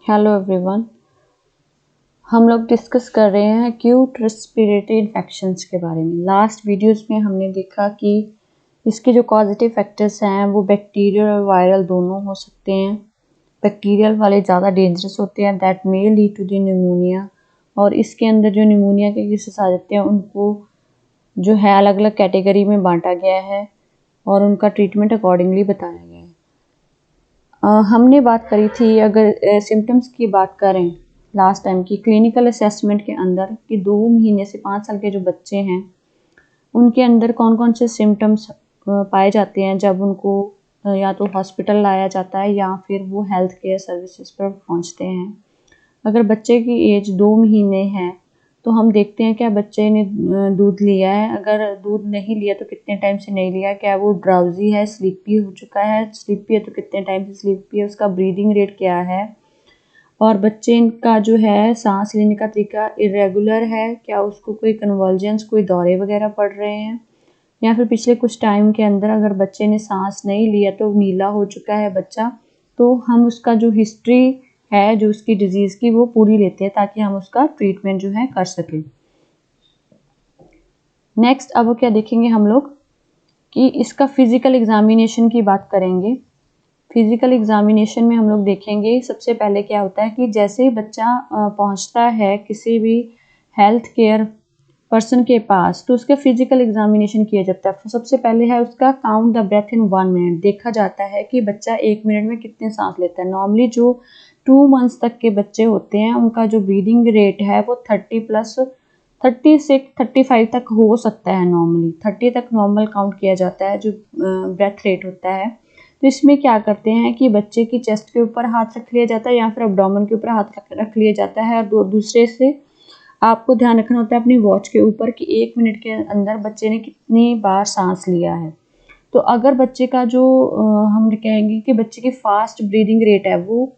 Hello everyone. हम लोग discuss कर रहे हैं एक्यूट रेस्पिरेटरी इन्फेक्शंस के बारे में। लास्ट वीडियोस में हमने देखा कि इसके जो कॉजेटिव फैक्टर्स हैं वो बैक्टीरियल और वायरल दोनों हो सकते हैं। बैक्टीरियल वाले ज़्यादा डेंजरस होते हैं, that may lead to the pneumonia. और इसके अंदर जो निमोनिया के केसेस आ जाते हैं उनको जो है अलग अलग कैटेगरी में बांटा गया है और उनका ट्रीटमेंट अकॉर्डिंगली बताया गया है। हमने बात करी थी, अगर सिम्टम्स की बात करें लास्ट टाइम की क्लिनिकल असेसमेंट के अंदर, कि 2 महीने से 5 साल के जो बच्चे हैं उनके अंदर कौन कौन से सिम्टम्स पाए जाते हैं जब उनको या तो हॉस्पिटल लाया जाता है या फिर वो हेल्थ केयर सर्विसेज पर पहुंचते हैं। अगर बच्चे की एज 2 महीने है तो हम देखते हैं क्या बच्चे ने दूध लिया है, अगर दूध नहीं लिया तो कितने टाइम से नहीं लिया, क्या वो ड्राउजी है, स्लीपी हो चुका है, स्लीपी है तो कितने टाइम से स्लीपी है, उसका ब्रीदिंग रेट क्या है, और बच्चे का जो है सांस लेने का तरीका इरेगुलर है, क्या उसको कोई कन्वर्जेंस, कोई दौरे वगैरह पड़ रहे हैं, या फिर पिछले कुछ टाइम के अंदर अगर बच्चे ने सांस नहीं लिया तो नीला हो चुका है बच्चा, तो हम उसका जो हिस्ट्री है जो उसकी डिजीज़ की वो पूरी लेते हैं ताकि हम उसका ट्रीटमेंट जो है कर सकें। नेक्स्ट अब क्या देखेंगे हम लोग कि इसका फिजिकल एग्जामिनेशन की बात करेंगे। फिजिकल एग्जामिनेशन में हम लोग देखेंगे सबसे पहले क्या होता है कि जैसे ही बच्चा पहुंचता है किसी भी हेल्थ केयर पर्सन के पास तो उसका फिजिकल एग्जामिनेशन किया जाता है। सबसे पहले है उसका count the breath in 1 minute. देखा जाता है कि बच्चा 1 मिनट में कितने सांस लेता है। नॉर्मली जो 2 मंथ्स तक के बच्चे होते हैं उनका जो ब्रीदिंग रेट है वो 30 से 35 तक हो सकता है। नॉर्मली 30 तक नॉर्मल काउंट किया जाता है जो ब्रेथ रेट होता है। तो इसमें क्या करते हैं कि बच्चे की चेस्ट के ऊपर हाथ रख लिया जाता है या फिर एब्डोमेन के ऊपर हाथ रख लिया जाता है, और दूसरे से आपको ध्यान रखना होता है अपनी वॉच के ऊपर कि 1 मिनट के अंदर बच्चे ने कितनी बार सांस लिया है। तो अगर बच्चे का जो हम कहेंगे कि बच्चे की फास्ट ब्रीदिंग रेट है, वो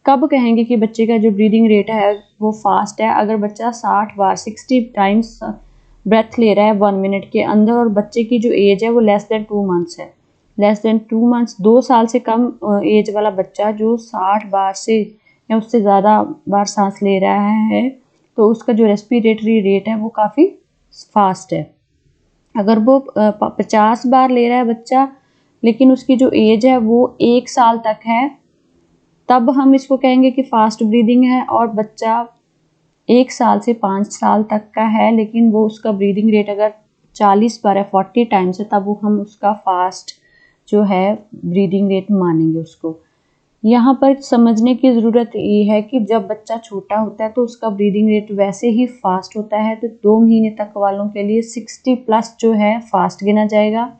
कब कहेंगे कि बच्चे का जो ब्रीदिंग रेट है वो फास्ट है, अगर बच्चा 60 बार 60 टाइम्स ब्रेथ ले रहा है 1 मिनट के अंदर और बच्चे की जो एज है वो लेस देन 2 मंथ्स है। लेस देन 2 मंथ्स 2 साल से कम एज वाला बच्चा जो 60 बार से या उससे ज़्यादा बार सांस ले रहा है तो उसका जो रेस्पिरेटरी रेट है वो काफ़ी फास्ट है। अगर वो 50 बार ले रहा है बच्चा लेकिन उसकी जो एज है वो 1 साल तक है, तब हम इसको कहेंगे कि फास्ट ब्रीदिंग है। और बच्चा 1 साल से 5 साल तक का है लेकिन वो उसका ब्रीदिंग रेट अगर 40 बार है 40 टाइम्स है, तब वो हम उसका फास्ट जो है ब्रीदिंग रेट मानेंगे उसको। यहाँ पर समझने की ज़रूरत ये है कि जब बच्चा छोटा होता है तो उसका ब्रीदिंग रेट वैसे ही फास्ट होता है, तो 2 महीने तक वालों के लिए 60 प्लस जो है फास्ट गिना जाएगा।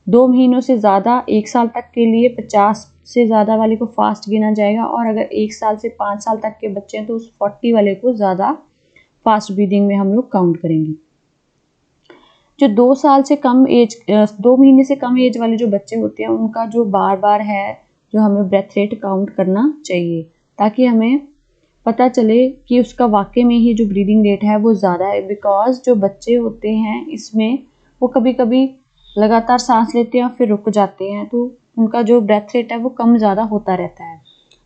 2 महीनों से ज़्यादा 1 साल तक के लिए 50 से ज़्यादा वाले को फास्ट गिना जाएगा, और अगर 1 साल से 5 साल तक के बच्चे हैं तो उस 40 वाले को ज़्यादा फास्ट ब्रीदिंग में हम लोग काउंट करेंगे। जो 2 साल से कम एज 2 महीने से कम एज वाले जो बच्चे होते हैं उनका जो बार बार है जो हमें ब्रेथ रेट काउंट करना चाहिए ताकि हमें पता चले कि उसका वाकई में ही जो ब्रीदिंग रेट है वो ज़्यादा है। बिकॉज जो बच्चे होते हैं इसमें वो कभी कभी लगातार सांस लेते हैं और फिर रुक जाते हैं, तो उनका जो ब्रेथ रेट है वो कम ज़्यादा होता रहता है।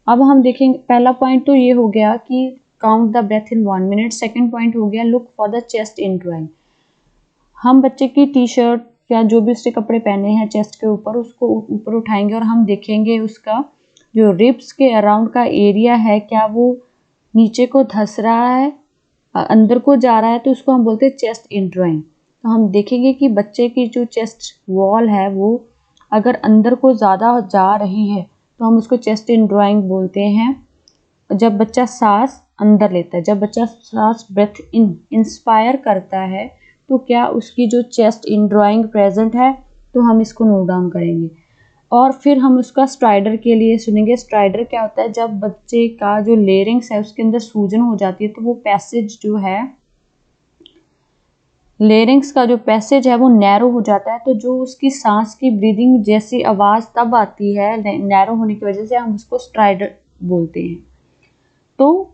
अब हम देखेंगे, पहला पॉइंट तो ये हो गया कि count the breath in 1 minute. Second point हो गया look for the chest indrawing. हम बच्चे की टी शर्ट या जो भी उसके कपड़े पहने हैं चेस्ट के ऊपर उसको ऊपर उठाएंगे और हम देखेंगे उसका जो रिब्स के अराउंड का एरिया है क्या वो नीचे को धस रहा है, अंदर को जा रहा है, तो उसको हम बोलते हैं चेस्ट इंड्राइंग। तो हम देखेंगे कि बच्चे की जो चेस्ट वॉल है वो अगर अंदर को ज़्यादा जा रही है तो हम उसको चेस्ट इंड्राइंग बोलते हैं। जब बच्चा सांस अंदर लेता है, जब बच्चा सांस ब्रेथ इन इंस्पायर करता है तो क्या उसकी जो चेस्ट इंड्राइंग प्रेजेंट है, तो हम इसको नोट डाउन करेंगे। और फिर हम उसका स्ट्राइडर के लिए सुनेंगे। स्ट्राइडर क्या होता है, जब बच्चे का जो लेरिंग्स है उसके अंदर सूजन हो जाती है तो वो पैसेज जो है लेरिंग्स का जो पैसेज है वो नैरो हो जाता है, तो जो उसकी सांस की ब्रीदिंग जैसी आवाज़ तब आती है नैरो होने की वजह से, हम उसको स्ट्राइडर बोलते हैं। तो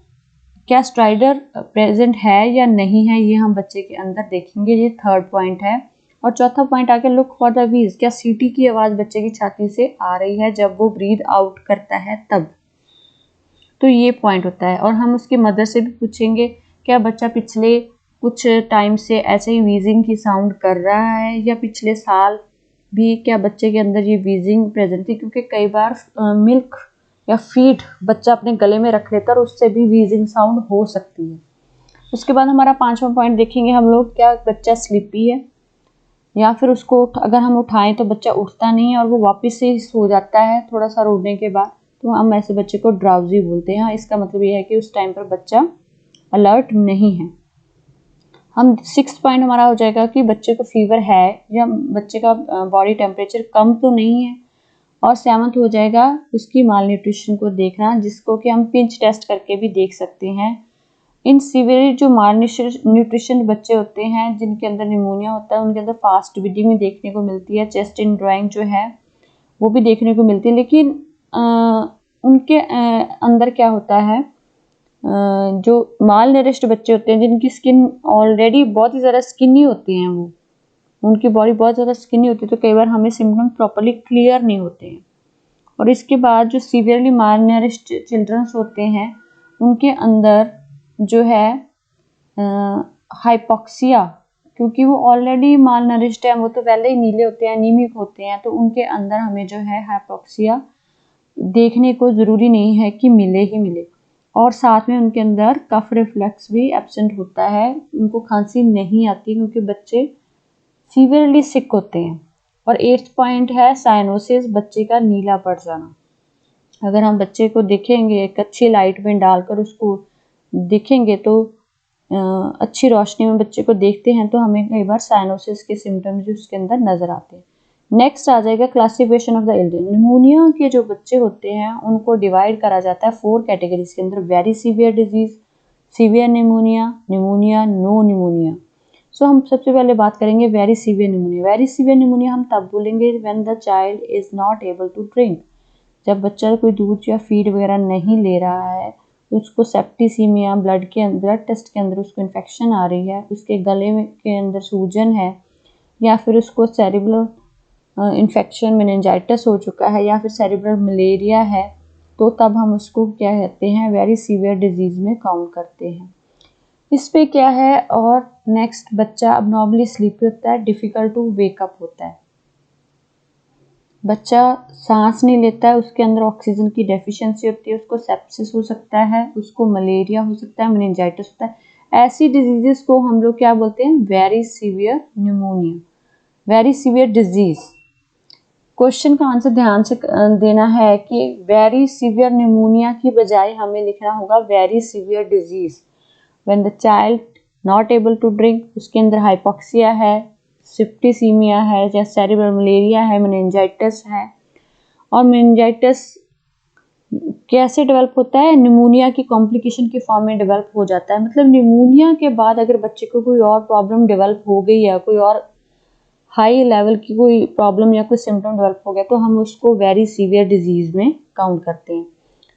क्या स्ट्राइडर प्रेजेंट है या नहीं है ये हम बच्चे के अंदर देखेंगे, ये थर्ड पॉइंट है। और चौथा पॉइंट आके लुक फॉर द व्हील्स। क्या सीटी की आवाज़ बच्चे की छाती से आ रही है जब वो ब्रीद आउट करता है तब। तो ये पॉइंट होता है। और हम उसकी मदर से भी पूछेंगे क्या बच्चा पिछले कुछ टाइम से ऐसे ही वीजिंग की साउंड कर रहा है या पिछले साल भी क्या बच्चे के अंदर ये वीजिंग प्रेजेंट थी, क्योंकि कई बार मिल्क या फीड बच्चा अपने गले में रख लेता है और उससे भी वीजिंग साउंड हो सकती है। उसके बाद हमारा 5वां पॉइंट देखेंगे हम लोग, क्या बच्चा स्लीपी है या फिर उसको अगर हम उठाएं तो बच्चा उठता नहीं है और वो वापस से सो जाता है थोड़ा सा रोने के बाद, तो हम ऐसे बच्चे को ड्राउजी बोलते हैं। इसका मतलब ये है कि उस टाइम पर बच्चा अलर्ट नहीं है। हम 6th पॉइंट हमारा हो जाएगा कि बच्चे को फीवर है या बच्चे का बॉडी टेम्परेचर कम तो नहीं है। और 7th हो जाएगा उसकी माल न्यूट्रिशन को देखना, जिसको कि हम पिंच टेस्ट करके भी देख सकते हैं। इन सीवियर जो माल न्यूट्रिशन बच्चे होते हैं जिनके अंदर निमोनिया होता है, उनके अंदर फास्ट ब्रीदिंग भी देखने को मिलती है, चेस्ट इन ड्राइंग जो है वो भी देखने को मिलती है। लेकिन उनके अंदर क्या होता है, जो माल नरिश्ड बच्चे होते हैं जिनकी स्किन ऑलरेडी बहुत ही ज़्यादा स्किनी होती हैं, वो उनकी बॉडी बहुत ज़्यादा स्किनी होती है, तो कई बार हमें सिम्टम प्रॉपर्ली क्लियर नहीं होते हैं। और इसके बाद जो सीवियरली माल नरिश्ड चिल्ड्रंस होते हैं उनके अंदर जो है हाइपोक्सिया, क्योंकि वो ऑलरेडी माल नरिश्ड है, वो तो पहले ही नीले होते हैं, एनीमिक होते हैं, तो उनके अंदर हमें जो है हाइपोक्सिया देखने को ज़रूरी नहीं है कि मिले ही मिले। और साथ में उनके अंदर कफ रिफ्लेक्स भी एब्सेंट होता है, उनको खांसी नहीं आती क्योंकि बच्चे सीवियरली सिक होते हैं। और 8th पॉइंट है साइनोसिस, बच्चे का नीला पड़ जाना। अगर हम बच्चे को देखेंगे एक अच्छी लाइट में डालकर उसको देखेंगे तो अच्छी रोशनी में बच्चे को देखते हैं तो हमें कई बार साइनोसिस के सिम्टम्स भी उसके अंदर नजर आते हैं। नेक्स्ट आ जाएगा classification of the illness. Pneumonia के जो बच्चे होते हैं उनको डिवाइड करा जाता है 4 कैटेगरीज के अंदर, very severe disease, severe pneumonia, pneumonia, no pneumonia. So हम सबसे पहले बात करेंगे very severe pneumonia. Very severe pneumonia हम तब बोलेंगे when the child is not able to drink, जब बच्चा कोई दूध या फीड वगैरह नहीं ले रहा है, उसको सेप्टिसीमिया, ब्लड टेस्ट के अंदर उसको इन्फेक्शन आ रही है, उसके गले में के अंदर सूजन है, या फिर उसको सेरिब्रल इन्फेक्शन मेनिंजाइटिस हो चुका है, या फिर सेरिब्रल मलेरिया है, तो तब हम उसको क्या कहते हैं, वेरी सीवियर डिजीज में काउंट करते हैं। इस पे क्या है, और नेक्स्ट बच्चा अबनॉर्मली स्लीपी होता है, डिफिकल्ट टू वेकअप होता है, बच्चा सांस नहीं लेता है, उसके अंदर ऑक्सीजन की डेफिशिएंसी होती है, उसको सेप्सिस हो सकता है, उसको मलेरिया हो सकता है, मेनिंजाइटिस होता है। ऐसी डिजीजेस को हम लोग क्या बोलते हैं, very severe pneumonia, very severe disease. Question का आंसर ध्यान से देना है कि वेरी सीवियर निमोनिया की बजाय हमें लिखना होगा very severe disease. When the child not able to drink, उसके अंदर हाइपोक्सिया है, सेप्टिसीमिया है, या सेरिब्रल मलेरिया है, मेनिंजाइटिस है। और मेनिंजाइटिस कैसे डेवलप होता है, निमोनिया की कॉम्प्लिकेशन के फॉर्म में डेवलप हो जाता है। मतलब निमोनिया के बाद अगर बच्चे को कोई और प्रॉब्लम डेवलप हो गई है, कोई और हाई लेवल की कोई प्रॉब्लम या कोई सिम्टम डेवलप हो गया, तो हम उसको वेरी सीवियर डिजीज में काउंट करते हैं।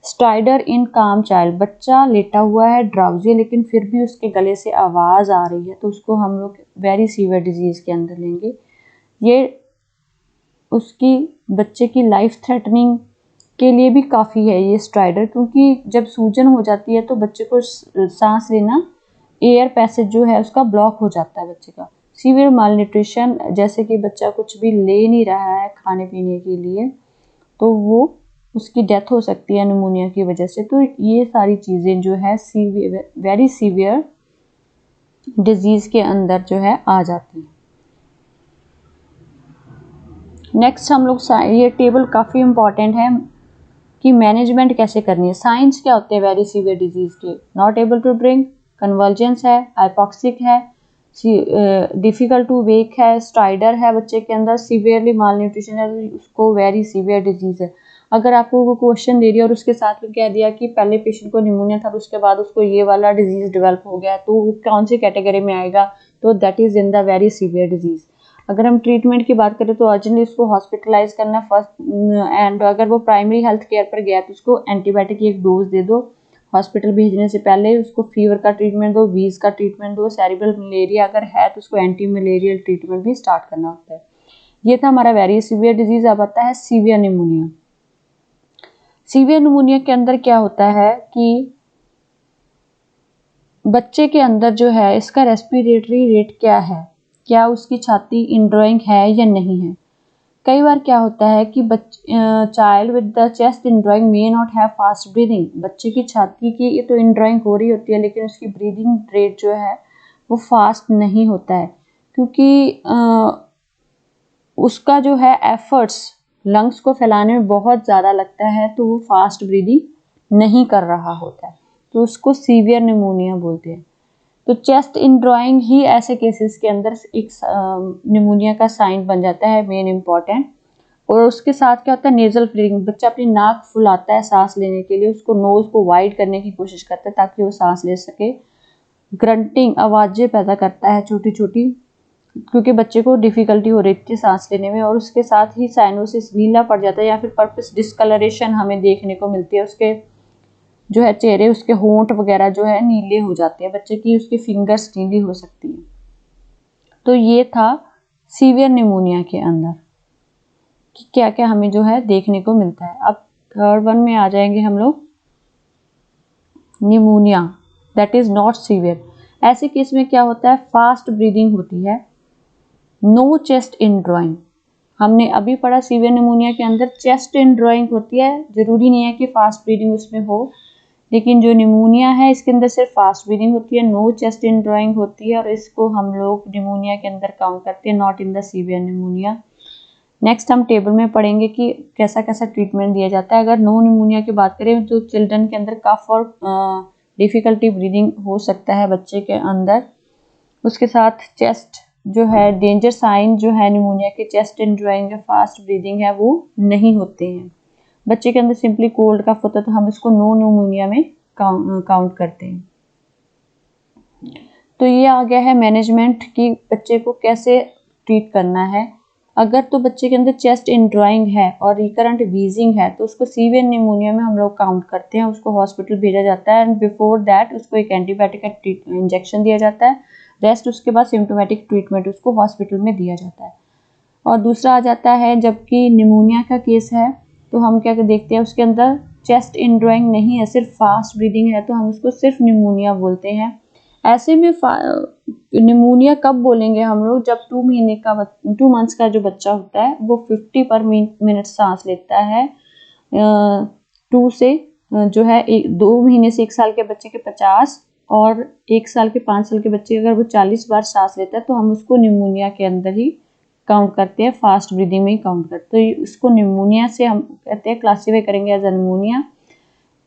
स्ट्राइडर इन काम चाइल्ड, बच्चा लेटा हुआ है, ड्राउजी है, लेकिन फिर भी उसके गले से आवाज़ आ रही है, तो उसको हम लोग वेरी सीवियर डिजीज के अंदर लेंगे। ये उसकी बच्चे की लाइफ थ्रेटनिंग के लिए भी काफ़ी है ये स्ट्राइडर, क्योंकि जब सूजन हो जाती है तो बच्चे को सांस लेना, एयर पैसेज जो है उसका ब्लॉक हो जाता है बच्चे का। सीवियर माल न्यूट्रिशन, जैसे कि बच्चा कुछ भी ले नहीं रहा है खाने पीने के लिए, तो वो उसकी डेथ हो सकती है निमोनिया की वजह से। तो ये सारी चीज़ें जो है वेरी सीवियर डिजीज़ के अंदर जो है आ जाती हैं। नेक्स्ट हम लोग ये टेबल काफ़ी इम्पॉर्टेंट है कि मैनेजमेंट कैसे करनी है। साइंस क्या होते हैं वेरी सीवियर डिजीज़ के, not able to drink, convergence है, हाइपोक्सिक है, डिफिकल्ट टू वेक है, स्ट्राइडर है बच्चे के अंदर, सीवियरली माल न्यूट्रिशन है, उसको वेरी सीवियर डिजीज़ है। अगर आपको वो क्वेश्चन दे दिया और उसके साथ में कह दिया कि पहले पेशेंट को निमोनिया था और उसके बाद उसको ये वाला डिजीज़ डेवलप हो गया, तो वो कौन सी कैटेगरी में आएगा, तो that is in the very severe disease. अगर हम ट्रीटमेंट की बात करें तो अर्जेंटली उसको हॉस्पिटलाइज करना फर्स्ट, एंड अगर वो प्राइमरी हेल्थ केयर पर गया तो उसको एंटीबायोटिक की एक डोज दे दो, हॉस्पिटल भेजने से पहले उसको फीवर का ट्रीटमेंट दो, वीज का ट्रीटमेंट दो, सेरिब्रल मलेरिया अगर है तो उसको एंटी मलेरियल ट्रीटमेंट भी स्टार्ट करना होता है। ये था हमारा वेरी सीवियर डिजीज। अब आता है सीवियर निमोनिया। सीवियर निमोनिया के अंदर क्या होता है कि बच्चे के अंदर जो है इसका रेस्पिरेटरी रेट क्या है, क्या उसकी छाती इनड्राइंग है या नहीं है। कई बार क्या होता है कि child with the chest indrawing may not have fast breathing, बच्चे की छाती की ये तो इनड्राइंग हो रही होती है लेकिन उसकी ब्रीदिंग रेट जो है वो फास्ट नहीं होता है, क्योंकि उसका जो है एफर्ट्स लंग्स को फैलाने में बहुत ज़्यादा लगता है, तो वो फास्ट ब्रीदिंग नहीं कर रहा होता है, तो उसको सीवियर निमोनिया बोलते हैं। तो चेस्ट इनड्राइंग ही ऐसे केसेस के अंदर एक निमोनिया का साइन बन जाता है, मेन इम्पॉर्टेंट। और उसके साथ क्या होता है, नेजल ब्रीदिंग, बच्चा अपनी नाक फुलाता है सांस लेने के लिए, उसको नोज को वाइड करने की कोशिश करता है ताकि वो सांस ले सके। ग्रंटिंग आवाज़ें पैदा करता है छोटी छोटी, क्योंकि बच्चे को डिफिकल्टी हो रही थी सांस लेने में। और उसके साथ ही साइनोसिस, नीला पड़ जाता है या फिर पर्पस डिस्कलरेशन हमें देखने को मिलती है, उसके जो है चेहरे, उसके होंठ वगैरह जो है नीले हो जाते हैं बच्चे की, उसकी फिंगर्स नीली हो सकती है। तो ये था सीवियर निमोनिया के अंदर कि क्या क्या हमें जो है देखने को मिलता है। अब थर्ड वन में आ जाएंगे हम लोग, pneumonia that is not severe. ऐसे केस में क्या होता है, फास्ट ब्रीदिंग होती है, नो चेस्ट इनड्राइंग। हमने अभी पढ़ा सीवियर निमोनिया के अंदर चेस्ट इनड्राइंग होती है, जरूरी नहीं है कि फास्ट ब्रीदिंग उसमें हो, लेकिन जो निमोनिया है इसके अंदर सिर्फ फास्ट ब्रीदिंग होती है, नो चेस्ट इनड्राइंग होती है, और इसको हम लोग निमोनिया के अंदर काउंट करते हैं, not in the severe pneumonia. Next हम टेबल में पढ़ेंगे कि कैसा कैसा ट्रीटमेंट दिया जाता है। अगर नो निमोनिया की बात करें तो चिल्ड्रन के अंदर कफ और डिफिकल्टी ब्रीदिंग हो सकता है बच्चे के अंदर, उसके साथ चेस्ट जो है डेंजर साइन जो है निमोनिया के, चेस्ट इनड्राइंग या फास्ट ब्रीदिंग है वो नहीं होते हैं। बच्चे के अंदर सिंपली कोल्ड कफ होता है तो हम इसको नो निमोनिया में काउंट करते हैं। तो ये आ गया है मैनेजमेंट कि बच्चे को कैसे ट्रीट करना है। अगर तो बच्चे के अंदर चेस्ट इनड्राइंग है और रिकरेंट वीजिंग है तो उसको सीवियर निमोनिया में हम लोग काउंट करते हैं, उसको हॉस्पिटल भेजा जाता है, एंड बिफोर दैट उसको एक एंटीबायोटिक का इंजेक्शन दिया जाता है, रेस्ट उसके बाद सिम्टोमेटिक ट्रीटमेंट उसको हॉस्पिटल में दिया जाता है। और दूसरा आ जाता है जबकि निमोनिया का केस है तो हम क्या देखते हैं, उसके अंदर चेस्ट इनड्राइंग नहीं है, सिर्फ फास्ट ब्रीदिंग है, तो हम उसको सिर्फ निमोनिया बोलते हैं। ऐसे में निमोनिया कब बोलेंगे हम लोग, जब 2 मंथ्स का जो बच्चा होता है वो 50 पर मिनट सांस लेता है, 2 से जो है 2 महीने से 1 साल के बच्चे के 50, और 1 साल के 5 साल के बच्चे अगर वो 40 बार सांस लेता है तो हम उसको निमोनिया के अंदर ही काउंट करते हैं, फास्ट ब्रीदिंग में ही काउंट करते हैं। तो इसको निमोनिया से हम कहते हैं क्लासीफाई करेंगे एज अ निमोनिया।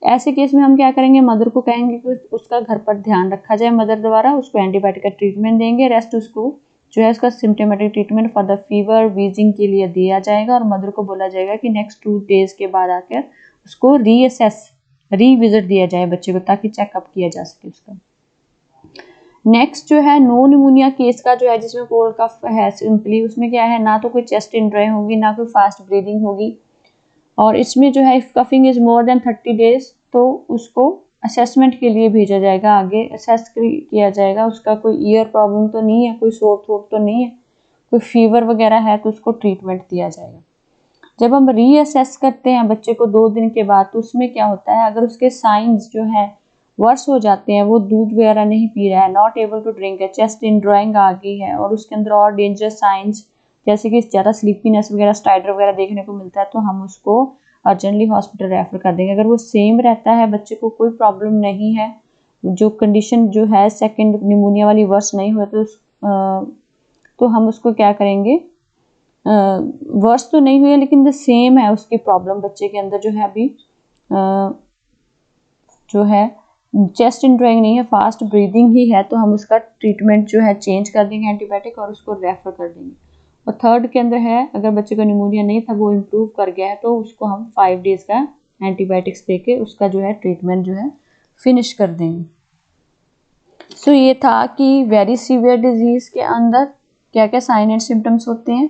ऐसे केस में हम क्या करेंगे, मदर को कहेंगे कि उसका घर पर ध्यान रखा जाए मदर द्वारा, उसको एंटीबायोटिक का ट्रीटमेंट देंगे, रेस्ट उसको जो है उसका symptomatic treatment for the fever wheezing के लिए दिया जाएगा, और मदर को बोला जाएगा कि नेक्स्ट 2 डेज के बाद आकर उसको रीविजिट दिया जाए बच्चे को, ताकि चेकअप किया जा सके उसका। नेक्स्ट जो है नो निमोनिया केस का जो है, जिसमें कोल्ड कफ है सिंपली, उसमें क्या है, ना तो कोई चेस्ट इनड्राइंग होगी ना कोई फास्ट ब्रीदिंग होगी, और इसमें जो है coughing is more than 30 days तो उसको असेसमेंट के लिए भेजा जाएगा, आगे असेस किया जाएगा उसका कोई ईयर प्रॉब्लम तो नहीं है, कोई सोर थ्रोट तो नहीं है, कोई फीवर वगैरह है तो उसको ट्रीटमेंट दिया जाएगा। जब हम रीअसेस करते हैं बच्चे को 2 दिन के बाद तो उसमें क्या होता है, अगर उसके साइंस जो है वर्स हो जाते हैं, वो दूध वगैरह नहीं पी रहा है, नॉट एबल टू ड्रिंक है, चेस्ट इनड्राइंग आ गई है, और उसके अंदर और डेंजरस साइंस जैसे कि ज़्यादा स्लीपीनेस वगैरह, स्टाइडर वगैरह देखने को मिलता है, तो हम उसको अर्जेंटली हॉस्पिटल रेफर कर देंगे। अगर वो सेम रहता है, बच्चे को कोई प्रॉब्लम नहीं है, जो कंडीशन जो है सेकेंड निमोनिया वाली वर्स नहीं हुआ, तो हम उसको क्या करेंगे, वर्स तो नहीं हुई है लेकिन द सेम है उसकी प्रॉब्लम बच्चे के अंदर जो है अभी, जो है चेस्ट इनड्राइंग नहीं है, फास्ट ब्रीदिंग ही है, तो हम उसका ट्रीटमेंट जो है चेंज कर देंगे एंटीबायोटिक, और उसको रेफर कर देंगे। और थर्ड के अंदर है, अगर बच्चे को निमोनिया नहीं था, वो इम्प्रूव कर गया है, तो उसको हम 5 डेज का एंटीबायोटिक्स देके उसका जो है ट्रीटमेंट जो है फिनिश कर देंगे। सो ये था कि वेरी सीवियर डिजीज के अंदर क्या क्या साइन एंड सिम्टम्स होते हैं,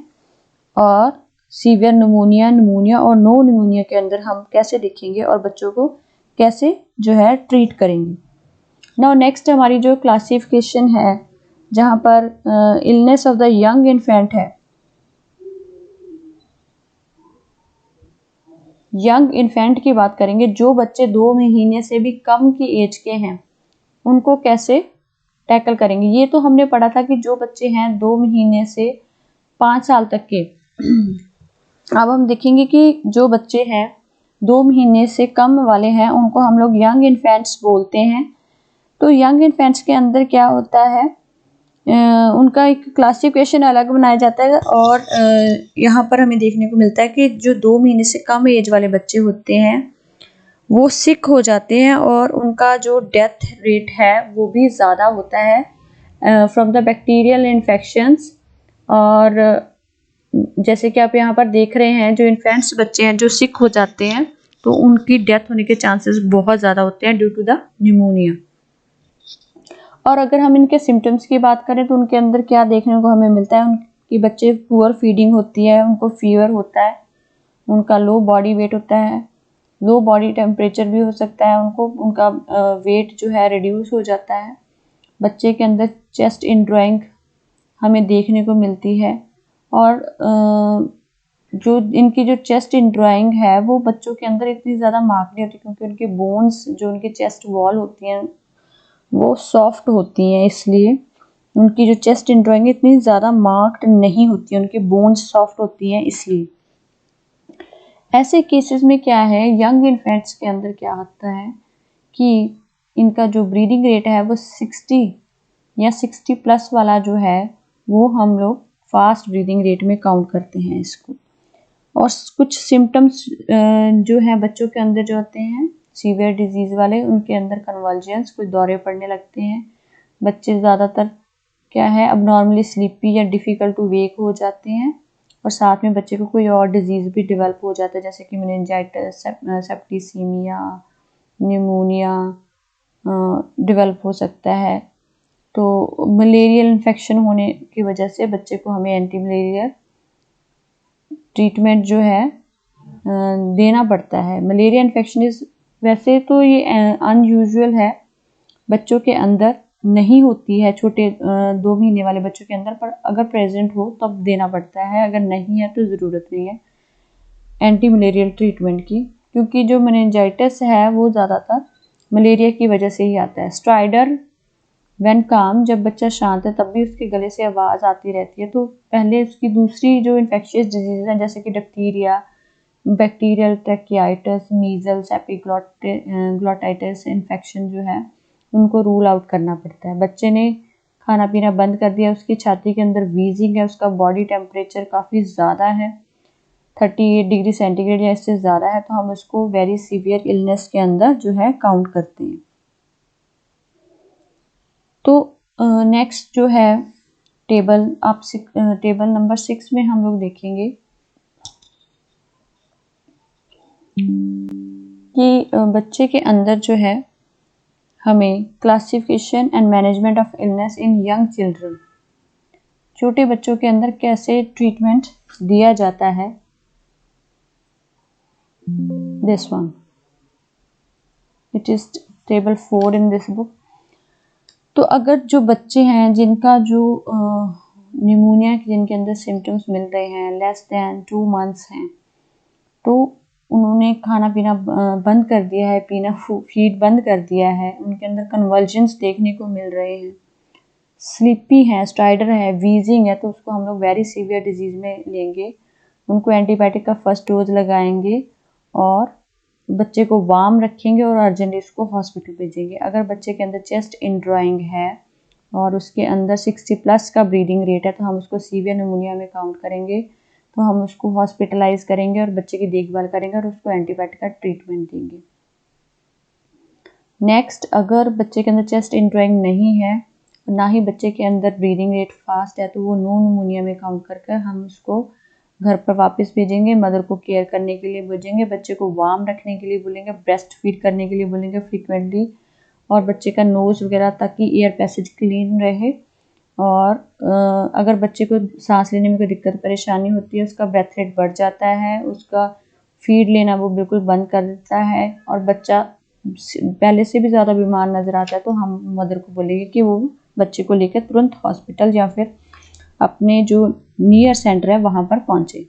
और सीवियर निमोनिया और नो निमोनिया के अंदर हम कैसे देखेंगे और बच्चों को कैसे जो है ट्रीट करेंगे। नाउ नेक्स्ट हमारी जो क्लासिफिकेशन है, जहाँ पर illness of the young infant है, यंग इन्फेंट की बात करेंगे, जो बच्चे 2 महीने से भी कम की एज के हैं उनको कैसे टैकल करेंगे। ये तो हमने पढ़ा था कि जो बच्चे हैं 2 महीने से 5 साल तक के। अब हम देखेंगे कि जो बच्चे हैं 2 महीने से कम वाले हैं उनको हम लोग यंग इन्फेंट्स बोलते हैं। तो यंग इन्फेंट्स के अंदर क्या होता है, उनका एक क्लासिफिकेशन अलग बनाया जाता है और यहाँ पर हमें देखने को मिलता है कि जो 2 महीने से कम एज वाले बच्चे होते हैं वो सिक हो जाते हैं और उनका जो डेथ रेट है वो भी ज़्यादा होता है फ्रॉम द बैक्टीरियल इन्फेक्शंस। और जैसे कि आप यहाँ पर देख रहे हैं, जो इन्फेंट्स बच्चे हैं जो सिक हो जाते हैं तो उनकी डेथ होने के चांसेस बहुत ज़्यादा होते हैं ड्यू टू द निमोनिया। और अगर हम इनके सिम्टम्स की बात करें तो उनके अंदर क्या देखने को हमें मिलता है, उनकी बच्चे पुअर फीडिंग होती है, उनको फीवर होता है, उनका लो बॉडी वेट होता है, लो बॉडी टेम्परेचर भी हो सकता है, उनका वेट जो है रिड्यूस हो जाता है। बच्चे के अंदर चेस्ट इन ड्राइंग हमें देखने को मिलती है और जो इनकी जो चेस्ट इन ड्राइंग है वो बच्चों के अंदर इतनी ज़्यादा मार्क नहीं होती क्योंकि उनके बोन्स जो उनकी चेस्ट वॉल होती हैं वो सॉफ्ट होती हैं, इसलिए उनकी जो चेस्ट इन ड्राइंग इतनी ज़्यादा मार्क्ड नहीं होती है, उनकी बोन्स सॉफ्ट होती हैं इसलिए। ऐसे केसेस में क्या है, यंग इन्फेंट्स के अंदर क्या होता है कि इनका जो ब्रीदिंग रेट है वो 60 या 60 प्लस वाला जो है वो हम लोग फास्ट ब्रीदिंग रेट में काउंट करते हैं इसको। और कुछ सिम्टम्स जो है बच्चों के अंदर जो होते हैं सीवियर डिजीज़ वाले, उनके अंदर कन्वल्जन्स, कुछ दौरे पड़ने लगते हैं, बच्चे ज़्यादातर क्या है अबनॉर्मली स्लीपी या डिफ़िकल्ट टू वेक हो जाते हैं और साथ में बच्चे को कोई और डिजीज़ भी डेवलप हो जाता है जैसे कि मेनिंजाइटिस, सेप्टिसीमिया, निमोनिया डेवलप हो सकता है। तो मलेरियल इन्फेक्शन होने की वजह से बच्चे को हमें एंटी मलेरियल ट्रीटमेंट जो है देना पड़ता है। मलेरिया इन्फेक्शन इस वैसे तो ये अनयूजुअल है, बच्चों के अंदर नहीं होती है, छोटे 2 महीने वाले बच्चों के अंदर, पर अगर प्रेजेंट हो तब देना पड़ता है, अगर नहीं है तो ज़रूरत नहीं है एंटी मलेरियल ट्रीटमेंट की, क्योंकि जो मेनिंजाइटिस है वो ज़्यादातर मलेरिया की वजह से ही आता है। स्ट्राइडर व्हेन काम, जब बच्चा शांत है तब भी उसके गले से आवाज़ आती रहती है, तो पहले उसकी दूसरी जो इन्फेक्शियस डिजीज़ हैं जैसे कि डिप्थीरिया, बैक्टीरियल ट्रैकियाइटिस, मीजल्स, एपिग्लॉटाइटिस इन्फेक्शन जो है उनको रूल आउट करना पड़ता है। बच्चे ने खाना पीना बंद कर दिया, उसकी छाती के अंदर वीजिंग है, उसका बॉडी टेम्परेचर काफ़ी ज़्यादा है 38 डिग्री सेंटीग्रेड या इससे ज़्यादा है, तो हम उसको वेरी सीवियर इलनेस के अंदर जो है काउंट करते हैं। तो नेक्स्ट जो है टेबल टेबल नंबर 6 में हम लोग देखेंगे कि बच्चे के अंदर जो है हमें classification and management of illness in young children, छोटे बच्चों के अंदर कैसे ट्रीटमेंट दिया जाता है। This one it is table 4 in this book. तो अगर जो बच्चे हैं जिनका जो निमोनिया के जिनके अंदर सिम्टम्स मिल रहे हैं लेस दैन 2 मंथ्स हैं, तो उन्होंने खाना पीना बंद कर दिया है, पीना फीड बंद कर दिया है, उनके अंदर कन्वल्जन्स देखने को मिल रहे हैं, स्लीपी है, स्ट्राइडर है, वीजिंग है, तो उसको हम लोग वेरी सीवियर डिजीज़ में लेंगे, उनको एंटीबायोटिक का फर्स्ट डोज लगाएंगे और बच्चे को वार्म रखेंगे और अर्जेंटली उसको हॉस्पिटल भेजेंगे। अगर बच्चे के अंदर चेस्ट इन ड्राइंग है और उसके अंदर 60 प्लस का ब्रीदिंग रेट है तो हम उसको सीवियर निमोनिया में काउंट करेंगे, तो हम उसको हॉस्पिटलाइज करेंगे और बच्चे की देखभाल करेंगे और उसको एंटीबायोटिक का ट्रीटमेंट देंगे। नेक्स्ट, अगर बच्चे के अंदर चेस्ट इन ड्राइंग नहीं है, ना ही बच्चे के अंदर ब्रीदिंग रेट फास्ट है, तो वो नो निमोनिया में काउंट करके हम उसको घर पर वापस भेजेंगे, मदर को केयर करने के लिए भेजेंगे, बच्चे को वार्म रखने के लिए बोलेंगे, ब्रेस्ट फीड करने के लिए बोलेंगे फ्रीक्वेंटली, और बच्चे का नोज़ वगैरह ताकि एयर पैसेज क्लीन रहे। और अगर बच्चे को सांस लेने में कोई दिक्कत परेशानी होती है, उसका ब्रेथ रेट बढ़ जाता है, उसका फीड लेना वो बिल्कुल बंद कर देता है और बच्चा पहले से भी ज़्यादा बीमार नज़र आता है, तो हम मदर को बोलेंगे कि वो बच्चे को लेकर तुरंत हॉस्पिटल या फिर अपने जो नियर सेंटर है वहाँ पर पहुँचे।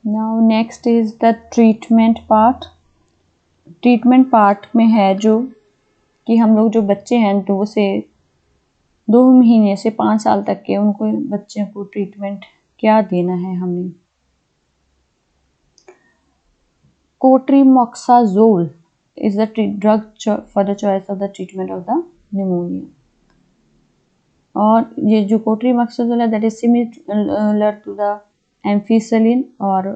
Now next is the treatment part. Treatment part में है जो कि हम लोग जो बच्चे हैं 2 महीने से 5 साल तक के, उनको बच्चे को ट्रीटमेंट क्या देना है हमें। कोट्रीमोक्साजोल is the drug for the choice of the treatment of the pneumonia। और ये जो कोट्रीमोक्साजोल है that is similar to the ampicillin और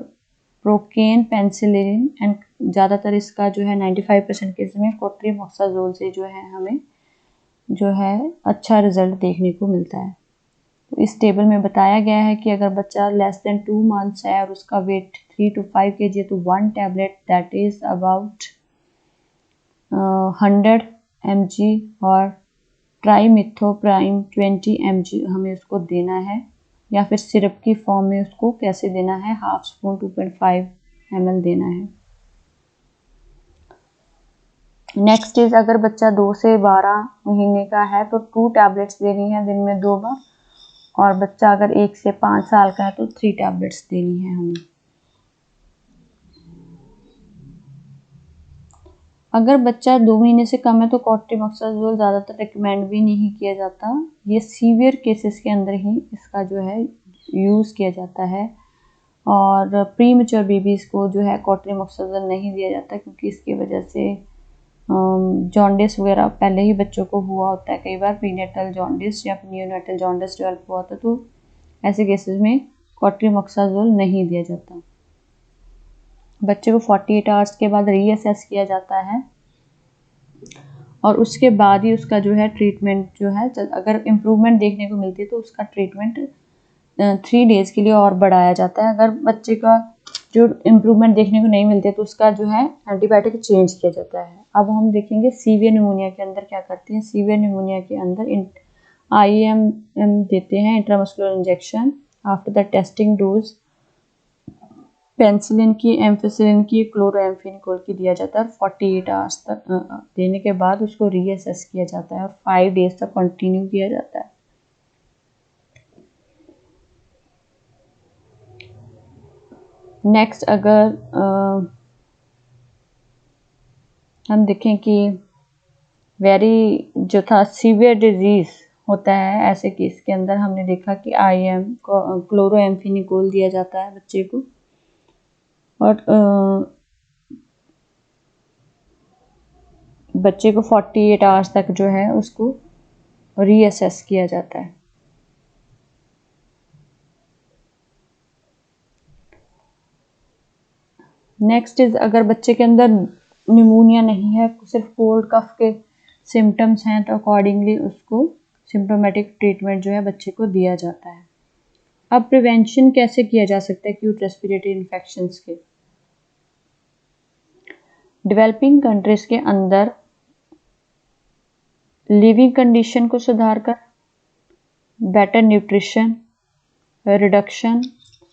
प्रोकेन पेनिसिलिन एंड ज़्यादातर इसका जो है 95% केस में कोट्रीमोक्साजोल से जो है हमें जो है अच्छा रिजल्ट देखने को मिलता है। तो इस टेबल में बताया गया है कि अगर बच्चा लेस देन 2 मंथ्स है और उसका वेट 3 to 5 kg है तो 1 tablet that is about 100 mg और ट्राइमिथोप्राइम 20 mg हमें उसको देना है, या फिर सिरप की फॉर्म में उसको कैसे देना है, हाफ स्पून 2.5 ml देना है। नेक्स्ट इज अगर बच्चा 2 से 12 महीने का है तो 2 टैबलेट्स देनी है दिन में 2 बार, और बच्चा अगर 1 से 5 साल का है तो 3 टैबलेट्स देनी है हमें। अगर बच्चा 2 महीने से कम है तो कोट्रीमोक्साजोल ज़्यादातर रिकमेंड भी नहीं किया जाता। ये सीवियर केसेस के अंदर ही इसका जो है यूज़ किया जाता है, और प्री मैच्योर बेबीज़ को जो है कोट्रीमोक्साजोल नहीं दिया जाता क्योंकि इसकी वजह से जॉन्डिस वगैरह पहले ही बच्चों को हुआ होता है, कई बार प्रीनेटल जॉन्डिस या नियोनेटल जॉन्डिस डेवलप हुआ होता है, तो ऐसे केसेस में कोट्रीमोक्साजोल नहीं दिया जाता। बच्चे को 48 आवर्स के बाद रीअसेस किया जाता है और उसके बाद ही उसका जो है ट्रीटमेंट जो है, अगर इम्प्रूवमेंट देखने को मिलती है तो उसका ट्रीटमेंट 3 डेज़ के लिए और बढ़ाया जाता है। अगर बच्चे का जो इम्प्रूवमेंट देखने को नहीं मिलती है तो उसका जो है एंटीबायोटिक चेंज किया जाता है। अब हम देखेंगे सीवियर निमोनिया के अंदर क्या करते हैं। सीवियर निमोनिया के अंदर IM देते हैं, intramuscular injection after the testing dose penicillin की, एम्फिसिलिन की, क्लोरोएम्फेनिकोल की दिया जाता है और 48 आवर्स तक देने के बाद उसको रीअसेस किया जाता है और 5 डेज तक कंटिन्यू किया जाता है। नेक्स्ट अगर हम देखें कि वेरी जो था सीवियर डिजीज़ होता है, ऐसे केस के अंदर हमने देखा कि IM को क्लोरोएम्फेनिकोल दिया जाता है बच्चे को, और बच्चे को 48 आवर्स तक जो है उसको रीअसेस किया जाता है। नेक्स्ट इज अगर बच्चे के अंदर निमोनिया नहीं है, सिर्फ कोल्ड कफ के सिम्टम्स हैं, तो अकॉर्डिंगली उसको सिम्टोमेटिक ट्रीटमेंट जो है बच्चे को दिया जाता है। अब प्रिवेंशन कैसे किया जा सकता है एक्यूट रेस्पिरेटरी इन्फेक्शंस के। डेवलपिंग कंट्रीज के अंदर लिविंग कंडीशन को सुधार कर, बेटर न्यूट्रिशन, रिडक्शन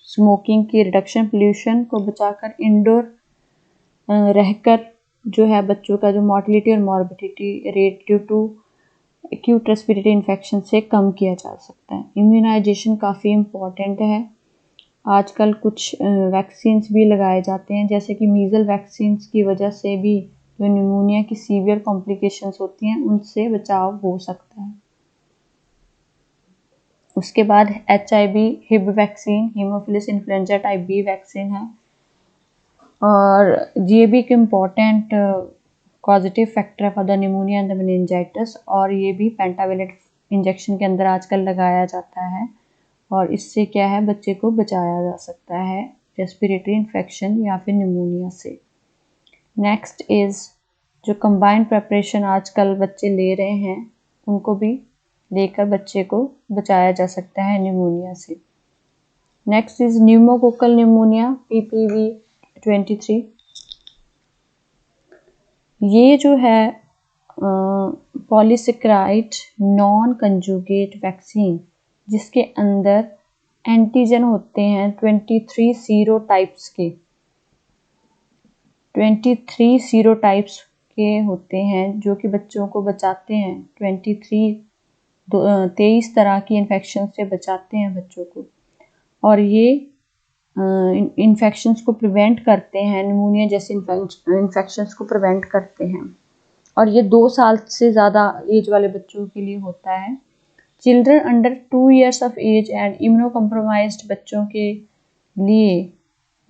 स्मोकिंग की रिडक्शन, पोल्यूशन को बचाकर, इंडोर रहकर जो है बच्चों का जो मोर्टेलिटी और morbidity rate due to acute respiratory infection से कम किया जा सकता है। इम्यूनाइजेशन काफ़ी इम्पॉर्टेंट है। आजकल कुछ वैक्सीन्स भी लगाए जाते हैं, जैसे कि मीज़ल वैक्सीन्स की वजह से भी जो निमोनिया की सीवियर कॉम्प्लिकेशंस होती हैं उनसे बचाव हो सकता है। उसके बाद HIV Hib vaccine, haemophilus influenza type B vaccine है, और ये भी एक इम्पॉर्टेंट पॉजिटिव फैक्टर है for the pneumonia and the meningitis, और ये भी पेंटावेलेंट इंजेक्शन के अंदर आजकल लगाया जाता है, और इससे क्या है बच्चे को बचाया जा सकता है रेस्पिरेटरी इन्फेक्शन या फिर निमोनिया से। नेक्स्ट इज़ जो कंबाइंड प्रेपरेशन आजकल बच्चे ले रहे हैं उनको भी लेकर बच्चे को बचाया जा सकता है निमोनिया से। Next is pneumococcal pneumonia PPV23। ये जो है पॉलीसेकेराइड नॉन कंजुगेट वैक्सीन, जिसके अंदर एंटीजन होते हैं 23 सीरोटाइप्स के, 23 सीरोटाइप्स के होते हैं जो कि बच्चों को बचाते हैं, 23 तरह की इन्फेक्शन से बचाते हैं बच्चों को। और ये इन्फेक्शंस को प्रिवेंट करते हैं, निमोनिया जैसे इन्फेक्शंस को प्रिवेंट करते हैं, और ये 2 साल से ज़्यादा एज वाले बच्चों के लिए होता है। Children under 2 years of age and immunocompromised बच्चों के लिए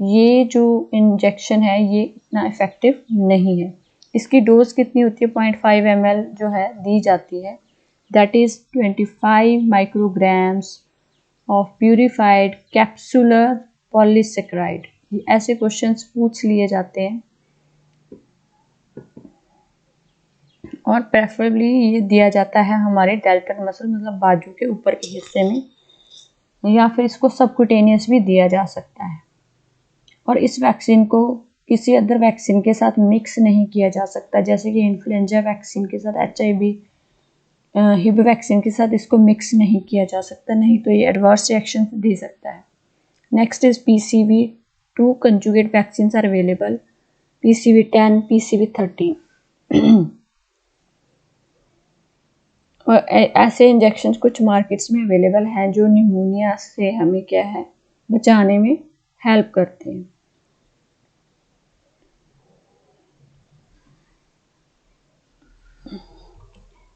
ये जो इंजेक्शन है ये इतना इफ़ेक्टिव नहीं है। इसकी डोज कितनी होती है? 0.5 ml जो है दी जाती है, that is 25 micrograms of purified capsular polysaccharide. ऐसे क्वेश्चंस पूछ लिए जाते हैं और प्रेफरेबली ये दिया जाता है हमारे डेल्टन मसल मतलब बाजू के ऊपर के हिस्से में, या फिर इसको सबक्यूटेनियस भी दिया जा सकता है। और इस वैक्सीन को किसी अदर वैक्सीन के साथ मिक्स नहीं किया जा सकता, जैसे कि इन्फ्लुएंजा वैक्सीन के साथ HIV हिब वैक्सीन के साथ इसको मिक्स नहीं किया जा सकता, नहीं तो ये एडवर्स रिएक्शन दे सकता है। Next is PCV 2 conjugate vaccine are available, PCV 10, PCV 13। और ऐसे इंजेक्शन कुछ मार्केट्स में अवेलेबल हैं जो निमोनिया से हमें क्या है बचाने में हेल्प करते हैं।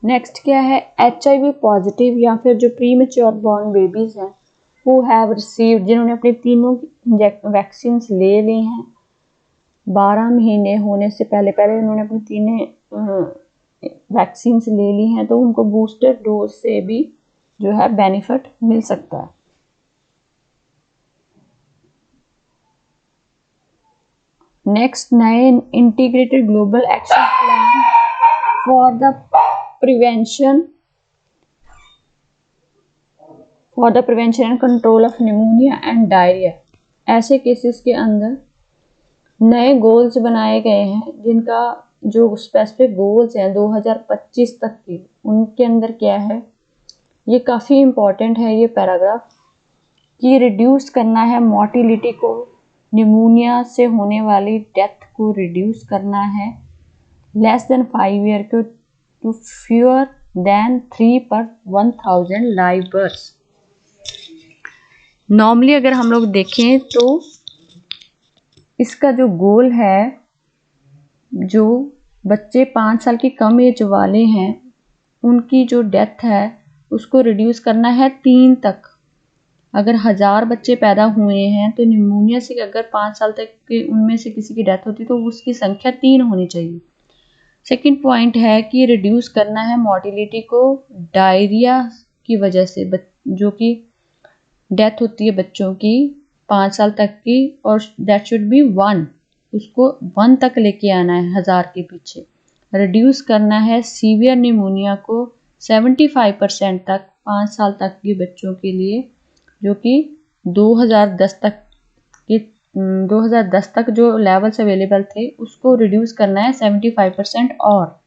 नेक्स्ट क्या है? HIV पॉजिटिव या फिर जो प्रीमेच्योर बॉर्न बेबीज हैं हु हैव रिसीव्ड, जिन्होंने अपनी तीनों वैक्सीन ले ली हैं 12 महीने होने से पहले उन्होंने अपनी तीनों वैक्सीन ले ली हैं, तो उनको बूस्टर डोज से भी जो है बेनिफिट मिल सकता है। नेक्स्ट, नए integrated global action plan for the prevention and control of pneumonia and diarrhoea. ऐसे केसेस के अंदर नए गोल्स बनाए गए हैं, जिनका जो स्पेसिफिक गोल्स हैं 2025 तक के, उनके अंदर क्या है, ये काफ़ी इम्पॉर्टेंट है ये पैराग्राफ, कि रिड्यूस करना है मोर्टिलिटी को, निमोनिया से होने वाली डेथ को रिड्यूस करना है लेस देन 5 ईयर को टू फ्यूअर देन 3 पर 1000 लाइव बर्थ्स। नॉर्मली अगर हम लोग देखें तो इसका जो गोल है, जो बच्चे 5 साल की कम एज वाले हैं उनकी जो डेथ है उसको रिड्यूस करना है 3 तक। अगर 1000 बच्चे पैदा हुए हैं तो निमोनिया से अगर 5 साल तक के उनमें से किसी की डेथ होती तो उसकी संख्या 3 होनी चाहिए। सेकंड पॉइंट है कि रिड्यूस करना है मोर्टिलिटी को डायरिया की वजह से, जो कि डेथ होती है बच्चों की 5 साल तक की, और दैट शुड बी 1, उसको 1 तक लेके आना है 1000 के पीछे। रिड्यूस करना है सीवियर निमोनिया को 75% तक 5 साल तक के बच्चों के लिए, जो कि 2010 तक जो लेवल्स अवेलेबल थे उसको रिड्यूस करना है 75% और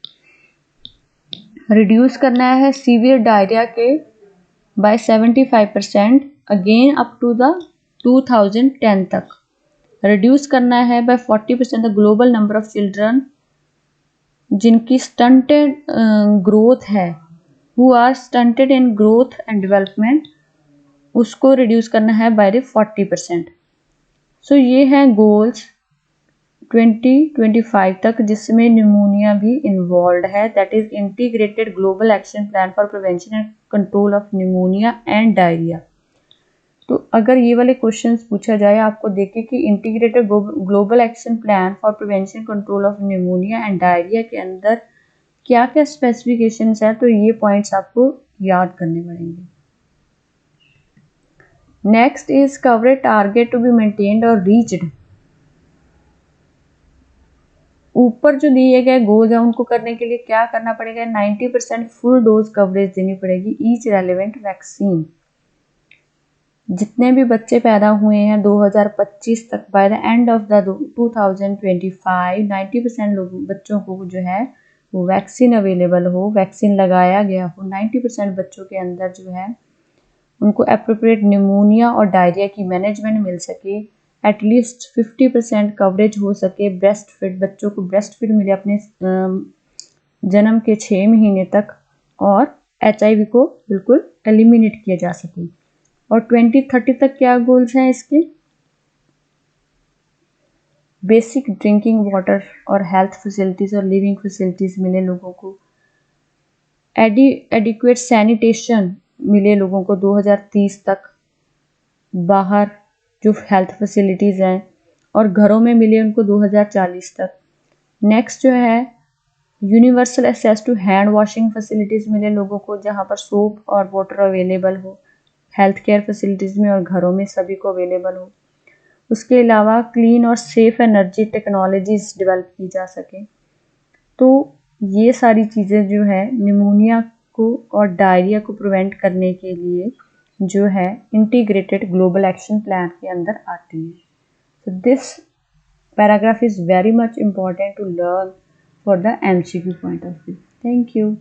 रिड्यूस करना है सीवियर डायरिया के by 75% again up to the 2010 तक। रिड्यूस करना है by 40% the global number of children जिनकी स्टंटेड ग्रोथ है, who are stunted in growth and development, उसको रिड्यूस करना है बाय द 40%। सो ये हैं गोल्स 2025 तक, जिसमें निमोनिया भी इन्वॉल्व है, that is integrated global action plan for prevention and control of pneumonia and diarrhoea. तो अगर ये वाले क्वेश्चंस पूछा जाए आपको, देखिए कि integrated global action plan for prevention control of pneumonia and diarrhoea के अंदर क्या क्या स्पेसिफिकेशंस है, तो ये पॉइंट्स आपको याद करने पड़ेंगे। Next is coverage target to be maintained और रीच्ड। ऊपर जो दिए गए गोल्स हैं उनको करने के लिए क्या करना पड़ेगा? 90% फुल डोज कवरेज देनी पड़ेगी ईच रेलेवेंट वैक्सीन। जितने भी बच्चे पैदा हुए हैं 2025 तक, by the end of the 2025 90% लोग बच्चों को जो है वो वैक्सीन अवेलेबल हो, वैक्सीन लगाया गया हो। 90% बच्चों के अंदर जो है उनको एप्रोप्रिएट निमोनिया और डायरिया की मैनेजमेंट मिल सके, एटलीस्ट 50% कवरेज हो सके, ब्रेस्ट फीड बच्चों को ब्रेस्ट फीड मिले अपने जन्म के 6 महीने तक, और HIV को बिल्कुल एलिमिनेट किया जा सके। और 2030 तक क्या गोल्स हैं इसके? बेसिक ड्रिंकिंग वाटर और हेल्थ फैसिलिटीज़ और लिविंग फैसिलिटीज़ मिले लोगों को, एडिक्वेट सैनिटेशन मिले लोगों को 2030 तक, बाहर जो हेल्थ फैसिलिटीज़ हैं और घरों में मिले उनको 2040 तक। नेक्स्ट जो है universal access to hand washing facilities मिले लोगों को, जहाँ पर सोप और वाटर अवेलेबल हो, हेल्थ केयर फैसिलिटीज़ में और घरों में सभी को अवेलेबल हो। उसके अलावा क्लीन और सेफ एनर्जी टेक्नोलॉजीज डेवलप की जा सके। तो ये सारी चीज़ें जो है निमोनिया को और डायरिया को प्रिवेंट करने के लिए जो है इंटीग्रेटेड ग्लोबल एक्शन प्लान के अंदर आती है। So this paragraph is very much important to learn for the MCQ point of view. Thank you.